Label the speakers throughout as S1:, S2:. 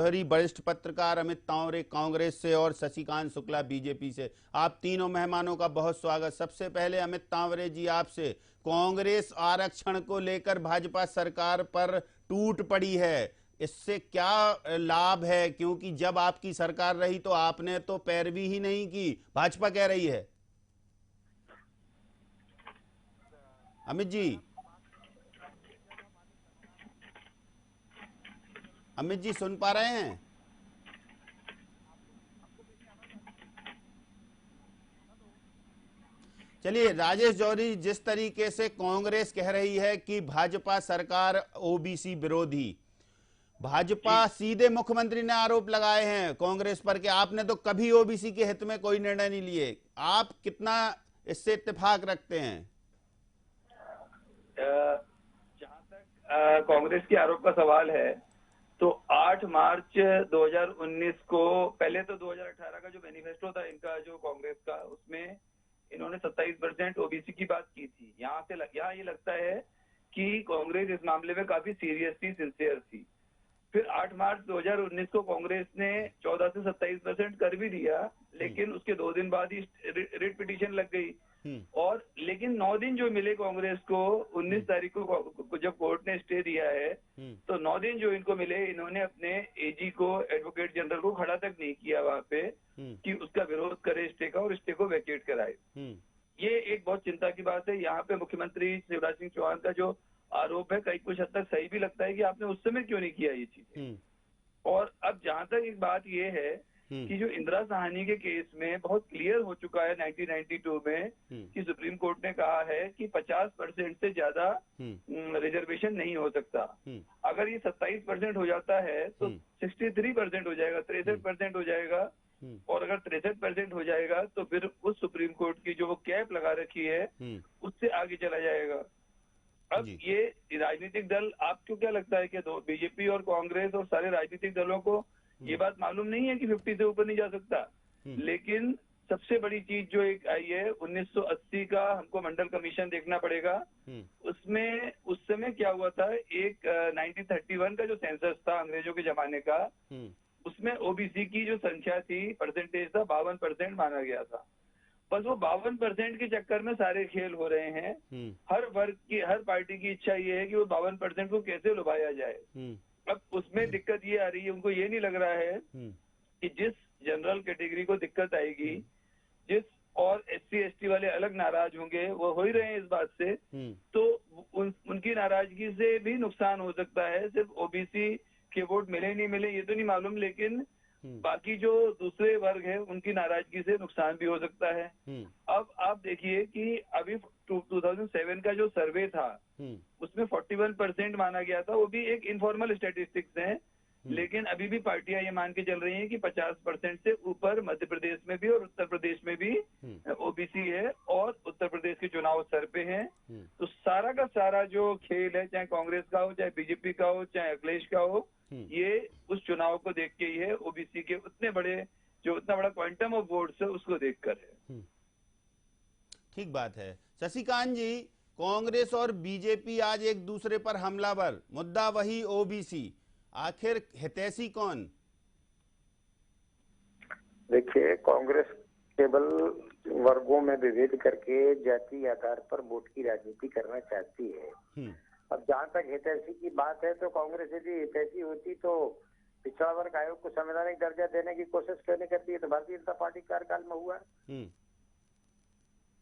S1: जौहरी वरिष्ठ पत्रकार अमित तांवरे कांग्रेस से और शशिकांत शुक्ला बीजेपी से। आप तीनों मेहमानों का बहुत स्वागत। सबसे पहले अमित तांवरे जी, आपसे, कांग्रेस आरक्षण को लेकर भाजपा सरकार पर टूट पड़ी है, इससे क्या लाभ है? क्योंकि जब आपकी सरकार रही तो आपने तो पैरवी ही नहीं की, भाजपा कह रही है। अमित जी, अमित जी सुन पा रहे हैं? चलिए, राजेश जौहरी, जिस तरीके से कांग्रेस कह रही है कि भाजपा सरकार ओबीसी विरोधी,
S2: जी।
S1: भाजपा सीधे मुख्यमंत्री ने आरोप लगाए हैं कांग्रेस पर कि आपने तो कभी ओबीसी के हित में कोई निर्णय नहीं लिए। आप कितना इससे इत्तेफाक रखते हैं?
S2: जहां तक कांग्रेस के आरोप का सवाल है, तो 8 मार्च 2019 को, पहले तो 2018 का जो मैनिफेस्टो था इनका, जो कांग्रेस का, उसमें इन्होंने 27% ओबीसी की बात की थी। यहाँ ये लगता है कि कांग्रेस इस मामले में काफी सीरियस थी, सिंसियर थी। फिर 8 मार्च 2019 को कांग्रेस ने 14 से 27% कर भी दिया, लेकिन उसके 2 दिन बाद ही रिट पिटीशन लग गई।
S1: हम्म।
S2: और लेकिन 9 दिन जो मिले कांग्रेस को, 19 तारीख को जब कोर्ट ने स्टे दिया है, तो 9 दिन जो इनको मिले, इन्होंने अपने एजी को, एडवोकेट जनरल को, खड़ा तक नहीं किया वहां पे कि उसका विरोध करे स्टे का, और स्टे को वैकेट कराए। ये एक बहुत चिंता की बात है। यहाँ पे मुख्यमंत्री शिवराज सिंह चौहान का जो आरोप है, कई कुछ हद तक सही भी लगता है कि आपने उस समय क्यों नहीं किया ये चीजें। और अब जहां तक एक बात ये है कि जो इंदिरा साहनी के केस में बहुत क्लियर हो चुका है 1992 में, कि सुप्रीम कोर्ट ने कहा है कि 50% से ज्यादा रिजर्वेशन नहीं हो सकता। अगर ये 27% हो जाता है तो 63% हो जाएगा, 63% हो जाएगा। और अगर 63% हो जाएगा तो फिर उस सुप्रीम कोर्ट की जो वो कैप लगा रखी है, उससे आगे चला जाएगा। अब ये राजनीतिक दल, आपको क्या लगता है कि बीजेपी और कांग्रेस और सारे राजनीतिक दलों को ये बात मालूम नहीं है कि 50 से ऊपर नहीं जा सकता? लेकिन सबसे बड़ी चीज जो एक आई है, 1980 का हमको मंडल कमीशन देखना पड़ेगा। उसमें उस समय क्या हुआ था, एक 1931 का जो सेंसस था अंग्रेजों के जमाने का, उसमें ओबीसी की जो संख्या थी, परसेंटेज था, 52% माना गया था। बस वो 52% के चक्कर में सारे खेल हो रहे हैं। हर वर्ग की, हर पार्टी की इच्छा ये है कि वो 52% को कैसे लुभाया जाए। अब उसमें दिक्कत ये आ रही है, उनको ये नहीं लग रहा है कि जिस जनरल कैटेगरी को दिक्कत आएगी, जिस और एससी एसटी वाले अलग नाराज होंगे, वो हो ही रहे हैं इस बात से, तो उनकी नाराजगी से भी नुकसान हो सकता है। सिर्फ ओबीसी के वोट मिले नहीं मिले ये तो नहीं मालूम, लेकिन बाकी जो दूसरे वर्ग है उनकी नाराजगी से नुकसान भी हो सकता है। अब आप देखिए कि अभी 2007 का जो सर्वे था, उसमें 41% माना गया था। वो भी एक इनफॉर्मल स्टेटिस्टिक्स है, लेकिन अभी भी पार्टियां ये मान के चल रही हैं कि 50% से ऊपर मध्य प्रदेश में भी और उत्तर प्रदेश में भी ओबीसी है, और उत्तर प्रदेश के चुनाव सर पे हैं। तो सारा का सारा जो खेल है, चाहे कांग्रेस का हो, चाहे बीजेपी का हो, चाहे अखिलेश का हो, ये उस चुनाव को देख के ही है, ओबीसी के उतने बड़े, जो उतना बड़ा क्वांटम ऑफ वोट्स है उसको देखकर है।
S1: ठीक बात है। शशिकांत जी, कांग्रेस और बीजेपी आज एक दूसरे पर हमलावर, मुद्दा वही ओबीसी, आखिर हितैषी कौन?
S3: देखिए, कांग्रेस केवल वर्गों में विभेद करके जाति आधार पर वोट की राजनीति करना चाहती है। अब जहां तक हितैषी की बात है, तो कांग्रेस यदि हितैषी होती तो पिछड़ा वर्ग आयोग को संवैधानिक दर्जा देने की कोशिश क्यों नहीं करती है? तो भारतीय जनता पार्टी कार्यकाल में हुआ।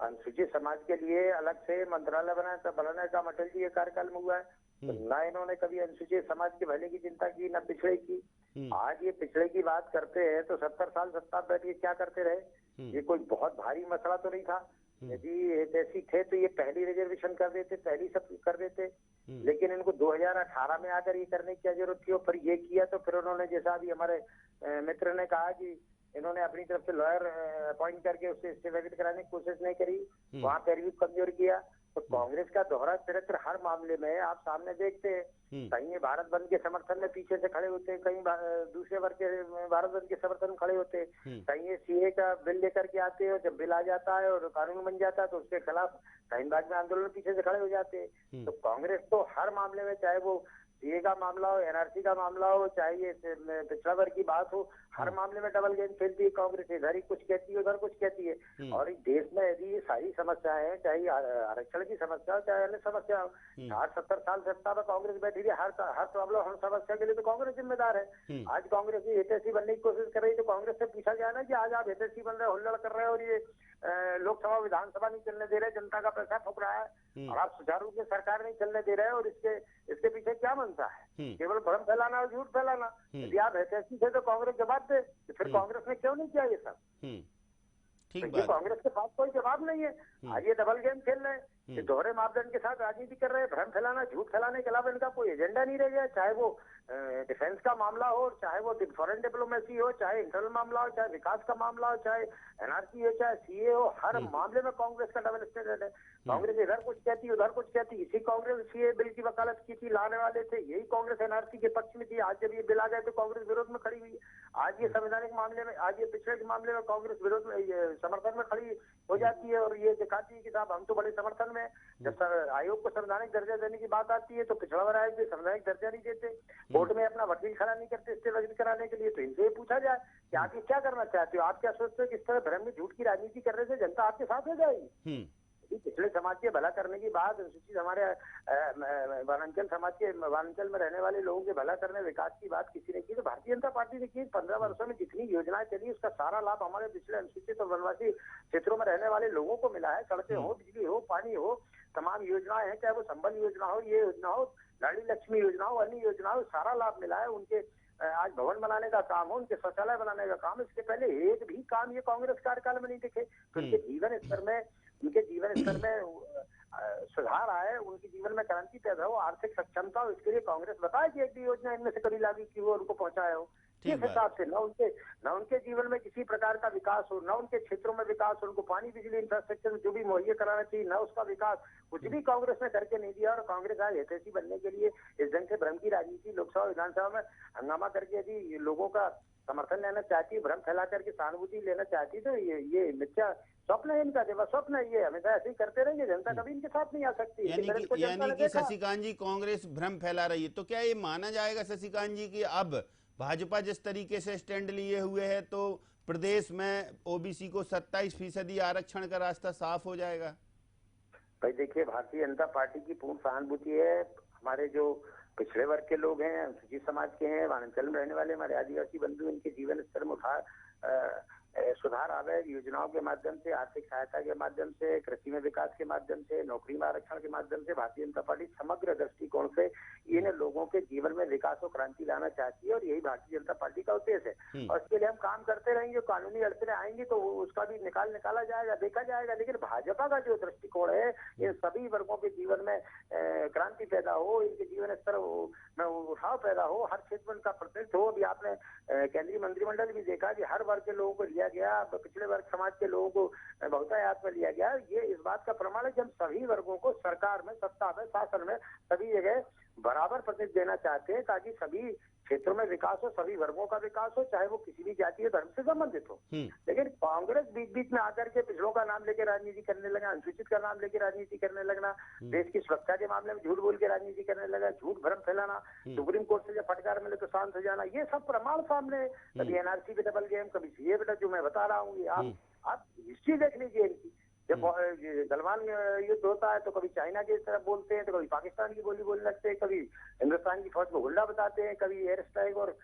S3: अनुसूचित समाज के लिए अलग से मंत्रालय बनाने का अटल जी के कार्यकाल में हुआ है। तो ना इन्होंने कभी अनुसूचित समाज के भले की चिंता की, ना पिछड़े की। आज ये पिछड़े की बात करते हैं तो 70 साल सत्ता बैठ के क्या करते रहे? ये कोई बहुत भारी मसला तो नहीं था। यदि ऐसी थे तो ये पहली रिजर्वेशन कर देते, पहली सब कर देते। लेकिन इनको 2018 में आकर ये करने की क्या जरूरत थी? और फिर ये किया तो फिर उन्होंने, जैसा अभी हमारे मित्र ने कहा कि इन्होंने अपनी तरफ से लॉयर अपॉइंट करके उससे स्टे वैकेट कराने की कोशिश नहीं करी, वहां पर भी कमजोर किया। तो कांग्रेस का दोहरा चरित्र हर मामले में आप सामने देखते हैं। कहीं ये भारत बंद के समर्थन में पीछे से खड़े होते हैं, कहीं दूसरे वर्ग के भारत बंद के समर्थन में खड़े होते हैं, कहीं ये सीए का बिल लेकर के आते हैं, और जब बिल आ जाता है और कानून बन जाता है तो उसके खिलाफ कहीं बाद में आंदोलन पीछे से खड़े हो जाते हैं। तो कांग्रेस तो हर मामले में, चाहे वो सीए का मामला हो, एनआरसी का मामला हो, चाहे ये पिछड़ा वर्ग की बात हो, हर मामले में डबल गेम खेलती है कांग्रेस। इधर ही कुछ कहती है, उधर कुछ कहती है। और इस देश में यदि ये सारी समस्याएं हैं, चाहे आरक्षण की समस्या हो, चाहे अन्य समस्या हो, 60-70 साल सत्ता में कांग्रेस बैठी थी, हर प्रॉब्लम, हर समस्या के लिए तो कांग्रेस जिम्मेदार है। आज कांग्रेस की हितैषी बनने की कोशिश कर रही है, तो कांग्रेस से पूछा गया ना कि आज आप हितैषी बन रहे, हुल्लड़ कर रहे हैं और ये लोकसभा विधानसभा नहीं चलने दे रहे, जनता का पैसा फूक रहा है और आप सुचारू रूप से सरकार नहीं चलने दे रहे हैं, और इसके पीछे क्या मनसा है? केवल भ्रम फैलाना और झूठ फैलाना। यदि आप ऐसे थे तो कांग्रेस जवाब दे, तो फिर कांग्रेस ने क्यों नहीं किया ये सब?
S1: ठीक
S3: बात, कांग्रेस के पास कोई जवाब नहीं है। आज ये डबल गेम खेल रहे हैं, ये दोहरे मापदंड के साथ राजनीति कर रहे हैं, भ्रम फैलाना, झूठ फैलाने के अलावा इनका कोई एजेंडा नहीं रह गया। चाहे वो डिफेंस का मामला हो, चाहे वो फॉरेन डिप्लोमेसी हो, चाहे इंटरनल मामला हो, चाहे विकास का मामला हो, चाहे एनआरसी हो, चाहे सीए हो, हर मामले में कांग्रेस का डबल स्टैंडर्ड है। कांग्रेस इधर कुछ कहती, उधर कुछ कहती। इसी कांग्रेस सीए बिल की वकालत की थी, लाने वाले थे, यही कांग्रेस एनआरसी के पक्ष में थी। आज जब ये बिल आ गए तो कांग्रेस विरोध में खड़ी हुई। आज ये संवैधानिक मामले में, आज ये पिछड़े के मामले में कांग्रेस विरोध में, समर्थन में खड़ी हो जाती है और ये दिखाती है कि साहब हम तो बड़े समर्थन में। जब आयोग को संवैधानिक दर्जा देने की बात आती है तो पिछड़ा वर्ग आयोग को संवैधानिक दर्जा नहीं देते, कोर्ट में अपना वकील खड़ा नहीं करते स्टे वकील कराने के लिए। तो इनसे पूछा जाए कि आप ये क्या करना चाहते हो? आप क्या सोचते हो कि इस तरह भ्रम में झूठ की राजनीति करने से जनता आपके साथ हो जाएगी? पिछले समाज के भला करने की बात, अनुसूचित हमारे वनांचल समाज के, वनांचल में रहने वाले लोगों के भला करने, विकास की बात किसी ने की? तो भारतीय जनता पार्टी ने की। 15 वर्षों में जितनी योजनाएं चली उसका सारा लाभ हमारे पिछले अनुसूचित और वनवासी क्षेत्रों में रहने वाले लोगों को मिला है। सड़कें हो, बिजली हो, पानी हो, तमाम योजनाएं हैं, चाहे वो संबल योजना हो, ये योजना हो, लाड़ी लक्ष्मी योजना हो, अन्य योजना हो, सारा लाभ मिला है। उनके आज भवन बनाने का काम हो, उनके शौचालय बनाने का काम, इसके पहले एक भी काम ये कांग्रेस कार्यकाल में नहीं दिखे। तो उनके जीवन स्तर में सुधार आए, उनके जीवन में क्रांति पैदा हो, आर्थिक सक्षमता हो, इसके लिए कांग्रेस बताए कि एक भी योजना इनमें से कभी लागू की हो, उनको पहुंचाया हो। इस हिसाब से न उनके जीवन में किसी प्रकार का विकास हो, न उनके क्षेत्रों में विकास हो, उनको पानी बिजली इंफ्रास्ट्रक्चर जो भी मुहैया कराना चाहिए, न उसका विकास, कुछ भी कांग्रेस ने करके नहीं दिया। और कांग्रेस आज हितैषी बनने के लिए इस ढंग से भ्रम की राजनीति लोकसभा विधानसभा में हंगामा करके यदि लोगों का समर्थन लेना चाहती है, भ्रम फैला करके सहानुभूति लेना चाहती है, तो ये मिथ्या स्वप्न है इनका, देवा स्वप्न है। ये हमेशा ऐसे ही करते रहेंगे, जनता कभी इनके साथ नहीं आ सकती।
S1: यानी कि शशिकांत जी, कांग्रेस भ्रम फैला रही है, तो क्या ये माना जाएगा शशिकांत जी की अब भाजपा जिस तरीके से स्टैंड लिए हुए है तो प्रदेश में ओबीसी को 27% आरक्षण का रास्ता साफ हो जाएगा?
S3: भाई देखिए, भारतीय जनता पार्टी की पूर्ण सहानुभूति है। हमारे जो पिछड़े वर्ग के लोग हैं, अनुसूचित समाज के हैं, वनांचल में रहने वाले हमारे आदिवासी बंधु, इनके जीवन स्तर में सुधार आवे योजनाओं के माध्यम से, आर्थिक सहायता के माध्यम से, कृषि में विकास के माध्यम से, नौकरी में आरक्षण के माध्यम से भारतीय जनता पार्टी समग्र दृष्टिकोण से इन लोगों के जीवन में विकास और क्रांति लाना चाहती है और यही भारतीय जनता पार्टी का उद्देश्य है। और इसके लिए हम काम करते रहेंगे। कानूनी अड़चने आएंगी तो उसका भी निकाला जाएगा, देखा जाएगा। लेकिन भाजपा का जो दृष्टिकोण है, इन सभी वर्गों के जीवन में क्रांति पैदा हो, इनके जीवन स्तर में उठाव पैदा हो, हर क्षेत्र में उनका प्रतिनिधित्व हो। अभी आपने केंद्रीय मंत्रिमंडल भी देखा कि हर वर्ग के लोगों को लिया गया, पिछले वर्ग समाज के लोगों को बहुतायत में लिया गया। ये इस बात का प्रमाण है कि हम सभी वर्गों को सरकार में, सत्ता में, शासन में सभी जगह बराबर प्रतिनिधित्व देना चाहते हैं, ताकि सभी क्षेत्रों में विकास हो, सभी वर्गों का विकास हो, चाहे वो किसी भी जाति या धर्म से संबंधित हो। लेकिन कांग्रेस बीच बीच में आकर के पिछड़ों का नाम लेके राजनीति करने लगा, अनुसूचित का नाम लेके राजनीति करने लगना, देश की सुरक्षा के मामले में झूठ बोल के राजनीति करने लगा, झूठ भ्रम फैलाना, सुप्रीम कोर्ट से जब फटकार मिले तो शांत हो जाना, ये सब प्रमाण सामने। कभी एनआरसी पे डबल गेम, कभी सीए पे, जो मैं बता रहा हूँ, आप हिस्ट्री देख लीजिए इनकी। जब गलवान युद्ध होता है तो कभी चाइना की तरफ बोलते हैं, तो कभी पाकिस्तान की बोली बोलने लगते हैं, कभी हिंदुस्तान की फौज को गुंडा बताते हैं, कभी एयर स्ट्राइक और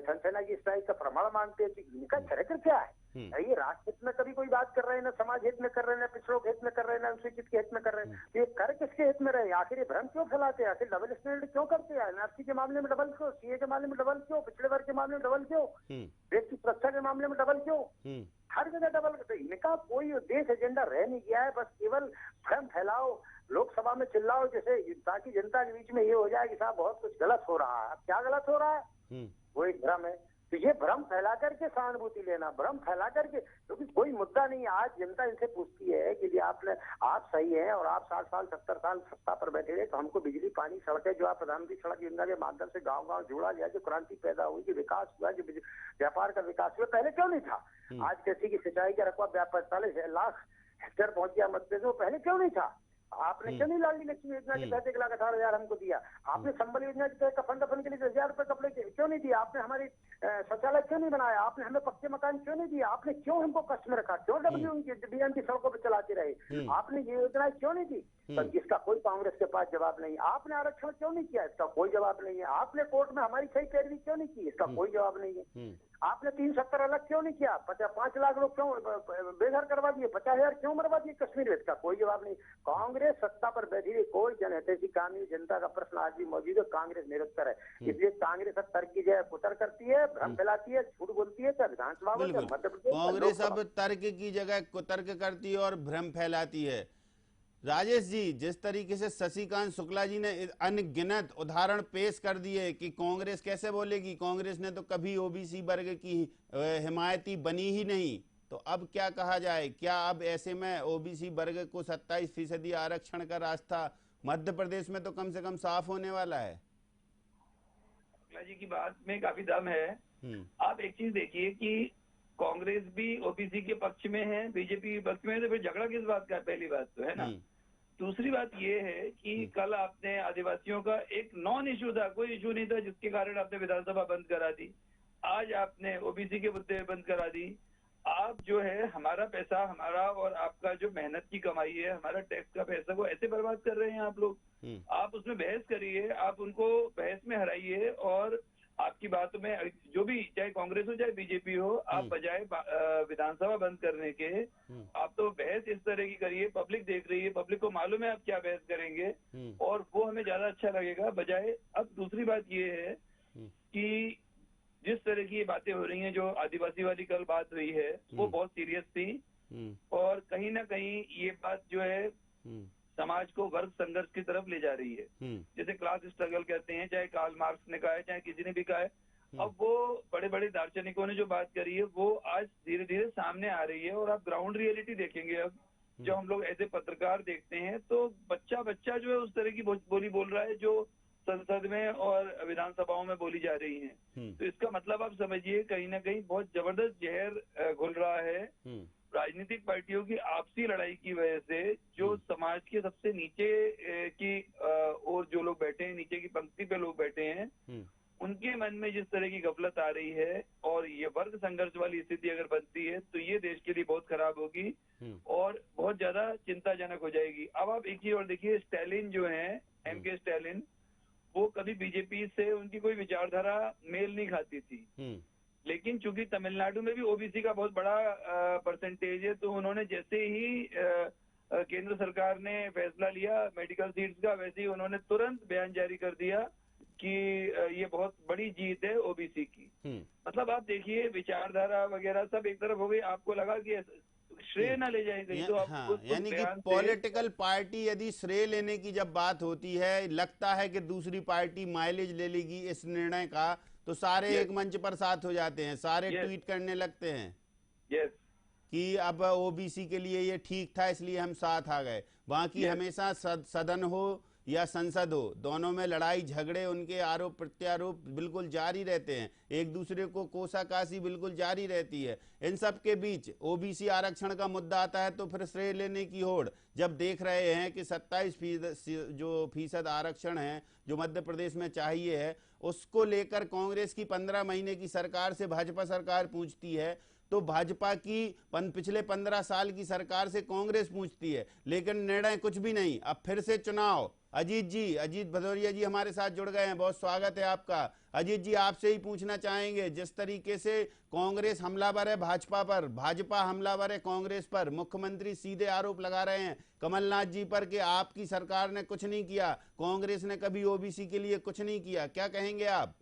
S3: थलसेना की स्ट्राइक का प्रमाण मानते हैं। इनका चरित्र क्या है? ये राष्ट्र हित में कभी कोई बात कर रहे हैं, ना समाज हित में कर रहे हैं, ना पिछड़ों के हित में कर रहे हैं, ना अनुसूचित के हित में कर रहे हैं। ये कर किसके हित में रहे? आखिर ये भ्रम क्यों फैलाते हैं? आखिर डबल स्टैंडर्ड क्यों करते हैं? एनआरसी के मामले में डबल क्यों? सीए के मामले में डबल क्यों? पिछड़े वर्ग के मामले में डबल क्यों? देश की सुरक्षा के मामले में डबल क्यों? हर जगह डबल। तो इनका कोई उद्देश्य एजेंडा रह नहीं गया है, बस केवल भ्रम फैलाओ, लोकसभा में चिल्लाओ, जैसे ताकि जनता के बीच में ये हो जाए कि साहब बहुत कुछ गलत हो रहा है। अब क्या गलत हो रहा है? वो एक भ्रम है। तो ये भ्रम फैला करके सहानुभूति लेना, भ्रम फैला करके, क्योंकि कोई मुद्दा नहीं है। आज जनता इनसे पूछती है कि आप सही हैं और आप 60 साल 70 साल सत्ता पर बैठे रहे, तो हमको बिजली, पानी, सड़कें जो आप प्रधानमंत्री सड़क योजना के माध्यम से गाँव-गाँव जोड़ा गया, जो क्रांति पैदा हुई, जो विकास हुआ, जो व्यापार का विकास हुआ, पहले क्यों नहीं था? आज कृषि की सिंचाई का रकबा 45 लाख हेक्टेयर पहुंच गया मध्य प्रदेश में, पहले क्यों नहीं था? आपने क्यों नहीं लाडली लक्ष्मी योजना के तहत 1,18,000 हमको दिया? आपने संबल योजना के तहत कफन दफन के लिए 10,000 रुपए कपड़े क्यों नहीं दिया? आपने हमारी शौचालय क्यों नहीं बनाया? आपने हमें पक्के मकान क्यों नहीं दिया? आपने क्यों हमको कष्ट में रखा? क्यों डीएम की सड़कों पर चलाते रहे? आपने ये योजनाएं क्यों नहीं दी? तो इसका कोई कांग्रेस के पास जवाब नहीं। आपने आरक्षण क्यों नहीं किया? इसका कोई जवाब नहीं है। आपने कोर्ट में हमारी सही पैरवी क्यों नहीं की? इसका कोई जवाब नहीं है। आपने 370 अलग क्यों नहीं किया? 5 लाख लोग क्यों बेघर करवा दिए? 50,000 क्यों मरवा दिए कश्मीर में? इसका कोई जवाब नहीं। कांग्रेस सत्ता पर बैठी हुई कोई जनहितैषी काम नहीं। जनता का प्रश्न आज भी मौजूद है, कांग्रेस निरुत्तर है। इसलिए कांग्रेस अब तर्क की जगह कुतर्क करती है, भ्रम फैलाती है, झूठ बोलती है, चाहे विधानसभा में, चाहे मध्य प्रदेश।
S1: कांग्रेस अब तर्क की जगह कुतर्क करती है और भ्रम फैलाती है। राजेश जी, जिस तरीके से शशिकांत शुक्ला जी ने अनगिनत उदाहरण पेश कर दिए कि कांग्रेस कैसे बोलेगी, कांग्रेस ने तो कभी ओबीसी वर्ग की हिमायती बनी ही नहीं, तो अब क्या कहा जाए? क्या अब ऐसे में ओबीसी वर्ग को 27% आरक्षण का रास्ता मध्य प्रदेश में तो कम से कम साफ होने वाला है?
S2: शुक्ला जी की बात में काफी दम है। आप एक चीज देखिए कि कांग्रेस भी ओबीसी के पक्ष में है, बीजेपी के पक्ष में है, तो फिर झगड़ा किस बात का? पहली बात तो है ना। दूसरी बात ये है कि कल आपने आदिवासियों का एक नॉन इशू था, कोई इशू नहीं था, जिसके कारण आपने विधानसभा बंद करा दी। आज आपने ओबीसी के मुद्दे बंद करा दी। आप जो है हमारा पैसा, हमारा और आपका जो मेहनत की कमाई है, हमारा टैक्स का पैसा को ऐसे बर्बाद कर रहे हैं आप लोग। आप उसमें बहस करिए, आप उनको बहस में हराइए और आपकी बात में जो भी, चाहे कांग्रेस हो चाहे बीजेपी हो, आप बजाय विधानसभा बंद करने के आप तो बहस इस तरह की करिए। पब्लिक देख रही है, पब्लिक को मालूम है आप क्या बहस करेंगे और वो हमें ज्यादा अच्छा लगेगा बजाय। अब दूसरी बात ये है कि जिस तरह की ये बातें हो रही हैं, जो आदिवासी वाली कल बात हुई है वो बहुत सीरियस थी और कहीं ना कहीं ये बात जो है समाज को वर्ग संघर्ष की तरफ ले जा रही है। जैसे क्लास स्ट्रगल कहते हैं, चाहे कार्ल मार्क्स ने कहा है, चाहे किसी ने भी कहा है। अब वो बड़े बड़े दार्शनिकों ने जो बात करी है वो आज धीरे धीरे सामने आ रही है और आप ग्राउंड रियलिटी देखेंगे। अब जो हम लोग ऐसे पत्रकार देखते हैं तो बच्चा बच्चा जो है उस तरह की बोली बोल रहा है जो संसद में और विधानसभाओं में बोली जा रही है। तो इसका मतलब आप समझिए कहीं ना कहीं बहुत जबरदस्त जहर घुल रहा है राजनीतिक पार्टियों की आपसी लड़ाई की वजह से। जो समाज के सबसे नीचे की और जो लोग बैठे हैं, नीचे की पंक्ति पे लोग बैठे हैं, उनके मन में जिस तरह की गफलत आ रही है और ये वर्ग संघर्ष वाली स्थिति अगर बनती है तो ये देश के लिए बहुत खराब होगी और बहुत ज्यादा चिंताजनक हो जाएगी। अब आप एक चीज और देखिए, स्टैलिन जो है, एमके स्टैलिन, वो कभी बीजेपी से उनकी कोई विचारधारा मेल नहीं खाती थी, लेकिन चूंकि तमिलनाडु में भी ओबीसी का बहुत बड़ा परसेंटेज है, तो उन्होंने जैसे ही केंद्र सरकार ने फैसला लिया मेडिकल सीट्स का, वैसे ही उन्होंने तुरंत बयान जारी कर दिया कि ये बहुत बड़ी जीत है ओबीसी की। मतलब आप देखिए विचारधारा वगैरह सब एक तरफ हो गई। आपको लगा कि श्रेय ना ले जाएंगे तो आप
S1: यानी कि पॉलिटिकल पार्टी यदि श्रेय लेने की जब बात होती है, लगता है कि दूसरी पार्टी माइलेज ले लेगी इस निर्णय का, तो सारे एक मंच पर साथ हो जाते हैं, सारे ट्वीट करने लगते हैं कि अब ओबीसी के लिए ये ठीक था इसलिए हम साथ आ गए। बाकी हमेशा सदन हो या संसद हो, दोनों में लड़ाई झगड़े, उनके आरोप प्रत्यारोप बिल्कुल जारी रहते हैं, एक दूसरे को कोसाकासी बिल्कुल जारी रहती है। इन सब के बीच ओबीसी आरक्षण का मुद्दा आता है तो फिर श्रेय लेने की होड़। जब देख रहे हैं कि 27% आरक्षण है जो मध्य प्रदेश में चाहिए है, उसको लेकर कांग्रेस की 15 महीने की सरकार से भाजपा सरकार पूछती है, तो भाजपा की पिछले 15 साल की सरकार से कांग्रेस पूछती है, लेकिन निर्णय कुछ भी नहीं। अब फिर से चुनाव। अजीत भदौरिया जी हमारे साथ जुड़ गए हैं, बहुत स्वागत है आपका। अजीत जी, आपसे ही पूछना चाहेंगे, जिस तरीके से कांग्रेस हमलावर है भाजपा पर, भाजपा हमलावर है कांग्रेस पर, मुख्यमंत्री सीधे आरोप लगा रहे हैं कमलनाथ जी पर कि आपकी सरकार ने कुछ नहीं किया, कांग्रेस ने कभी ओबीसी के लिए कुछ नहीं किया, क्या कहेंगे आप?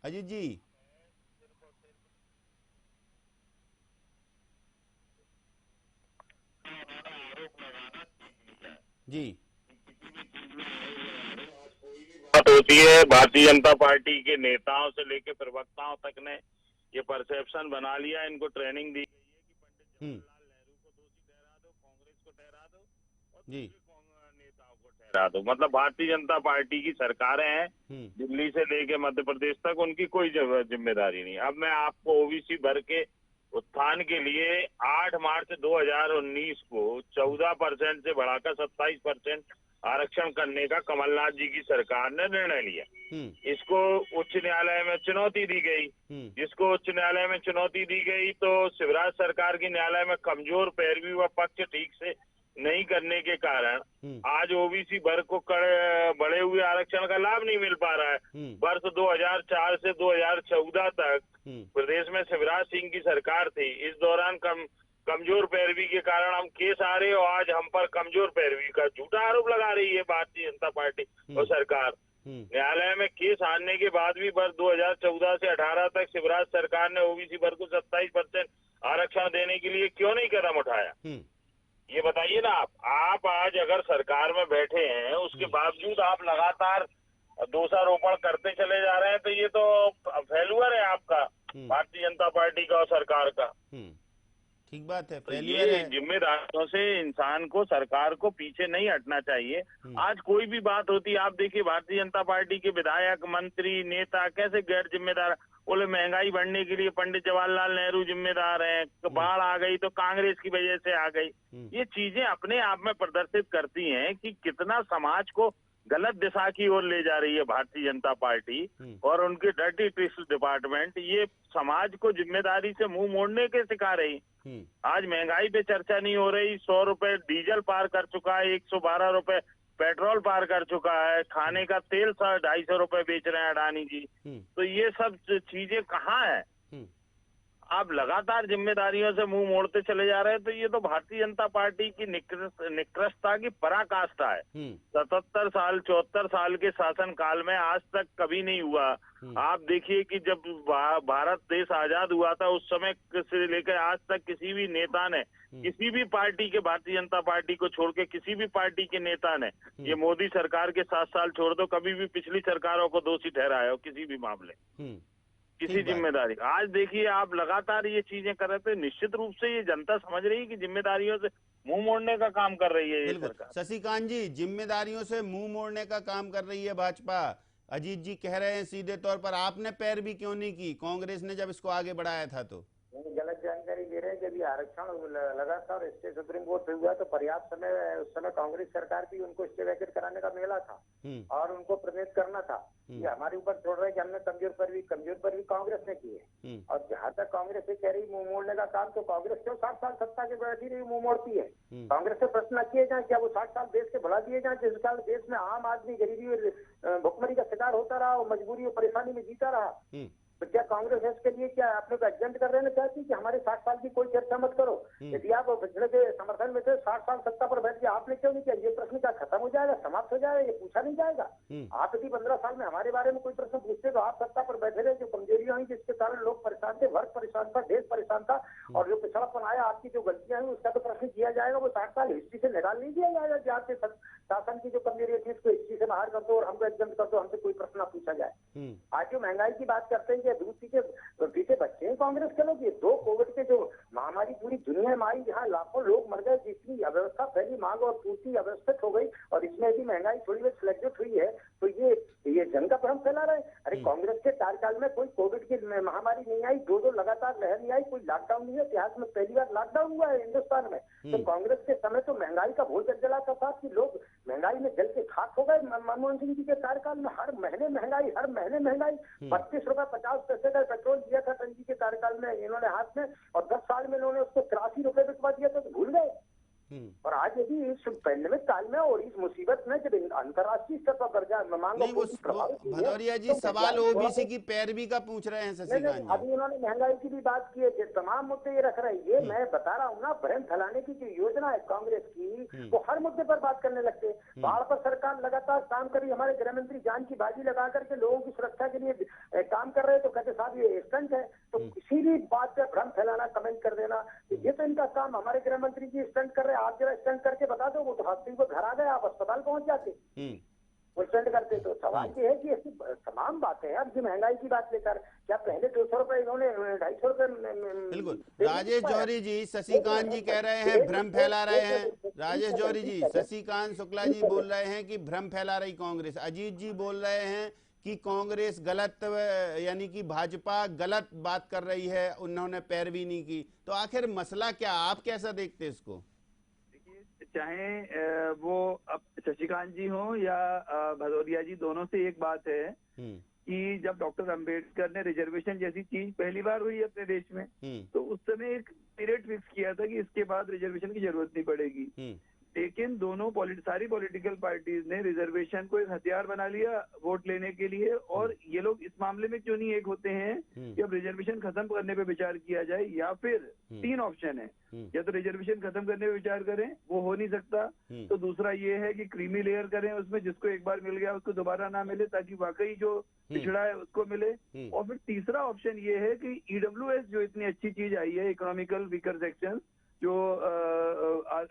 S1: अजीत जी। जी
S4: बात होती है, भारतीय जनता पार्टी के नेताओं से लेकर प्रवक्ताओं तक ने ये परसेप्शन बना लिया, इनको ट्रेनिंग दी गई है कि पंडित जवाहरलाल नेहरू को दोषी ठहरा दो, कांग्रेस को ठहरा दो और दूसरे नेताओं को ठहरा दो। मतलब भारतीय जनता पार्टी की सरकारें हैं दिल्ली से लेके मध्य प्रदेश तक, उनकी कोई जिम्मेदारी नहीं। अब मैं आपको ओबीसी भर के उत्थान के लिए 8 मार्च 2019 को 14% से बढ़ाकर 27% आरक्षण करने का कमलनाथ जी की सरकार ने निर्णय लिया। इसको उच्च न्यायालय में चुनौती दी गई। जिसको उच्च न्यायालय में चुनौती दी गई तो शिवराज सरकार की न्यायालय में कमजोर पैरवी व पक्ष ठीक से नहीं करने के कारण आज ओबीसी वर्ग को बढ़े हुए आरक्षण का लाभ नहीं मिल पा रहा है। वर्ष 2004 से 2014 तक प्रदेश में शिवराज सिंह की सरकार थी। इस दौरान कमजोर पैरवी के कारण हम केस आ रहे और आज हम पर कमजोर पैरवी का झूठा आरोप लगा रही है भारतीय जनता पार्टी और सरकार। न्यायालय में केस हारने के बाद भी वर्ष 2014 से 18 तक शिवराज सरकार ने ओबीसी वर्ग को 27% आरक्षण देने के लिए क्यों नहीं कदम उठाया? ये बताइए ना आप आज अगर सरकार में बैठे हैं उसके बावजूद आप लगातार दोषारोपण करते चले जा रहे हैं, तो ये तो फेल्यूर है आपका, भारतीय जनता पार्टी का और सरकार का।
S1: ठीक बात है,
S4: फेल्यूर है। जिम्मेदारियों से इंसान को, सरकार को पीछे नहीं हटना चाहिए। आज कोई भी बात होती है, आप देखिए भारतीय जनता पार्टी के विधायक, मंत्री, नेता कैसे गैर जिम्मेदार, बोले महंगाई बढ़ने के लिए पंडित जवाहरलाल नेहरू जिम्मेदार हैं, तो बाढ़ आ गई तो कांग्रेस की वजह से आ गई। ये चीजें अपने आप में प्रदर्शित करती हैं कि कितना समाज को गलत दिशा की ओर ले जा रही है भारतीय जनता पार्टी और उनके डर्टी ट्रिक्स डिपार्टमेंट। ये समाज को जिम्मेदारी से मुंह मोड़ने के सिखा रही। आज महंगाई पे चर्चा नहीं हो रही। 100 रुपए डीजल पार कर चुका है, 112 रुपए पेट्रोल पार कर चुका है, खाने का तेल 250 रुपए बेच रहे हैं अडानी जी। तो ये सब चीजें कहाँ है? आप लगातार जिम्मेदारियों से मुंह मोड़ते चले जा रहे हैं। तो ये तो भारतीय जनता पार्टी की निकृष्टता की पराकाष्ठा है। 77 साल 74 साल के शासन काल में आज तक कभी नहीं हुआ। आप देखिए कि जब भारत देश आजाद हुआ था उस समय से लेकर आज तक किसी भी नेता ने, किसी भी पार्टी के, भारतीय जनता पार्टी को छोड़ के किसी भी पार्टी के नेता ने, ये मोदी सरकार के 7 साल छोड़ दो, कभी भी पिछली सरकारों को दोषी ठहराया हो किसी भी मामले, किसी जिम्मेदारी। आज देखिए आप लगातार ये चीजें कर रहे थे। निश्चित रूप से ये जनता समझ रही है कि जिम्मेदारियों से मुंह मोड़ने का काम कर रही है ये सरकार।
S1: शशिकांत जी, जिम्मेदारियों से मुंह मोड़ने का काम कर रही है भाजपा। अजीत जी कह रहे हैं सीधे तौर पर, आपने पैरवी क्यों नहीं की कांग्रेस ने जब इसको आगे बढ़ाया था? तो
S3: गलत जानकारी दे रहे हैं। जब ये आरक्षण लगातार स्टे सुप्रीम कोर्ट पे हुआ तो पर्याप्त समय, उस समय कांग्रेस सरकार भी उनको स्टे वैकेट कराने का मेला था और उनको प्रवेश करना था। ये हमारे ऊपर छोड़ रहे हैं कि हमने कमजोर पर भी कांग्रेस ने की है। और जहाँ तक कांग्रेस से कह रही मुंह मोड़ने का काम, तो कांग्रेस क्यों 60 साल सत्ता के बैठी रही मुंह मोड़ती है? कांग्रेस से प्रश्न किए जाए, क्या वो 60 साल देश के भला दिए जाए? जिस साल देश में आम आदमी गरीबी और भुखमरी का शिकार होता रहा और मजबूरी और परेशानी में जीता रहा, तो क्या कांग्रेस इसके लिए क्या अपने को एजेंट कर रहे हैं चाहती कि हमारे 60 साल की कोई चर्चा मत करो? यदि आप पिछड़े के समर्थन में थे, 60 साल सत्ता पर बैठ के आपने क्यों नहीं किया? ये प्रश्न क्या खत्म हो जाएगा, समाप्त हो जाएगा? ये पूछा नहीं जाएगा? आप यदि 15 साल में हमारे बारे में कोई प्रश्न पूछते तो आप सत्ता पर बैठे रहे। जो कमजोरियां हुई जिसके कारण लोग परेशान थे, वर्ग परेशान था, देश परेशान था, और जो पिछड़ापन आया, आपकी जो गलतियां हुई उसका तो प्रश्न किया जाएगा। वो 60 साल हिस्ट्री से निकाल नहीं दिया जाएगा कि आपके शासन की जो कमजोरी थी उसको हिस्ट्री से बाहर कर दो और हमको एग्जाम कर दो, हमसे कोई प्रश्न पूछा जाए। आज जो महंगाई की बात करते हैं, दूसरी के पीछे बच्चे हैं कांग्रेस के लोग। ये 2 कोविड के जो महामारी पूरी दुनिया में आई, जहाँ लाखों लोग मर गए, जिसकी अव्यवस्था फैली, मांग और पूर्ति अव्यवस्थित हो गई, और इसमें भी महंगाई थोड़ी बहुत फ्लैक्चुएट हुई है, तो ये जन का भ्रम फैला रहे। अरे कांग्रेस के कार्यकाल में कोई कोविड की महामारी नहीं आई, 2 लगातार लहर नहीं आई, कोई लॉकडाउन नहीं है। इतिहास में पहली बार लॉकडाउन हुआ है हिंदुस्तान में। तो कांग्रेस के समय तो महंगाई का भूल जला था कि लोग महंगाई में जल के खाक हो गए। मनमोहन सिंह जी के कार्यकाल में हर महीने महंगाई 32 रुपए 50 पैसे का पेट्रोल दिया था टंकी के कार्यकाल में इन्होंने हाथ में, और 10 साल में इन्होंने उसको 83 रुपए बिकवा दिया था, तो भूल गए। और आज यदि इस पैंडेमिक काल में और इस मुसीबत में जब अंतर्राष्ट्रीय स्तर पर कर्जा मांग,
S1: भदौरिया जी सवाल ओबीसी की पैरवी का पूछ रहे हैं शशिकांत जी।
S3: अभी उन्होंने महंगाई की भी बात की है, तमाम मुद्दे ये रख रहे हैं। ये मैं बता रहा हूँ ना, भ्रम फैलाने की जो योजना है कांग्रेस की, वो हर मुद्दे पर बात करने लगते हैं। बाढ़ पर सरकार लगातार काम करी, हमारे गृह मंत्री जान की बाजी लगा करके लोगों की सुरक्षा के लिए काम कर रहे हैं, तो कहते साहब ये स्टंट है। तो किसी भी बात पर भ्रम फैलाना, कमेंट कर देना, ये तो इनका काम। हमारे गृह मंत्री जी स्टंट कर रहे हैं, आप जरा स्टंट करके बता दो। वो तो हॉस्पिटल को घर आ गए, आप अस्पताल पहुंच जाते, वो स्टंट करते। तो सवाल ये है कि ऐसी तमाम बातें हैं। अब की महंगाई की बात लेकर, क्या पहले 200 रुपए इन्होंने 250 रुपए?
S1: बिल्कुल। राजेश जौहरी जी, शशिकांत जी कह रहे हैं भ्रम फैला रहे हैं। राजेश जौहरी जी, शशिकांत शुक्ला जी बोल रहे हैं कि भ्रम फैला रही कांग्रेस। अजीत जी बोल रहे हैं कि कांग्रेस गलत यानी कि भाजपा गलत बात कर रही है, उन्होंने पैरवी नहीं की, तो आखिर मसला क्या, आप कैसा देखते हैं इसको?
S2: चाहे वो अब शशिकांत जी हो या भदौरिया जी, दोनों से एक बात है कि जब डॉक्टर अंबेडकर ने रिजर्वेशन जैसी चीज पहली बार हुई अपने देश में, तो उस समय एक पीरियड फिक्स किया था कि इसके बाद रिजर्वेशन की जरूरत नहीं पड़ेगी। लेकिन दोनों सारी पॉलिटिकल पार्टीज ने रिजर्वेशन को एक हथियार बना लिया वोट लेने के लिए। और ये लोग इस मामले में क्यों नहीं एक होते हैं कि अब रिजर्वेशन खत्म करने पे विचार किया जाए, या फिर 3 ऑप्शन है, या तो रिजर्वेशन खत्म करने पे विचार करें, वो हो नहीं सकता, तो दूसरा ये है कि क्रीमी लेयर करें उसमें, जिसको एक बार मिल गया उसको दोबारा ना मिले, ताकि वाकई जो पिछड़ा है उसको मिले। और फिर तीसरा ऑप्शन ये है कि ईडब्ल्यूएस जो इतनी अच्छी चीज आई है, इकोनॉमिकल वीकर सेक्शन, जो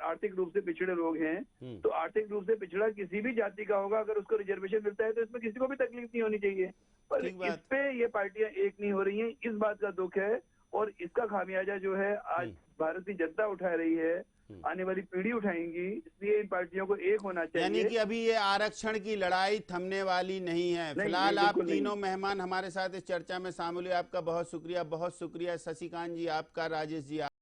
S2: आर्थिक रूप से पिछड़े लोग हैं, तो आर्थिक रूप से पिछड़ा किसी भी जाति का होगा, अगर उसको रिजर्वेशन मिलता है तो इसमें किसी को भी तकलीफ नहीं होनी चाहिए। पर इस पे ये पार्टियां एक नहीं हो रही हैं, इस बात का दुख है। और इसका खामियाजा जो है आज भारतीय जनता उठा रही है, आने वाली पीढ़ी उठाएंगी, इसलिए इन पार्टियों को एक होना चाहिए।
S1: यानी कि अभी ये आरक्षण की लड़ाई थमने वाली नहीं है। फिलहाल आप तीनों मेहमान हमारे साथ इस चर्चा में शामिल हुए, आपका बहुत शुक्रिया। बहुत शुक्रिया शशिकांत जी आपका, राजेश जी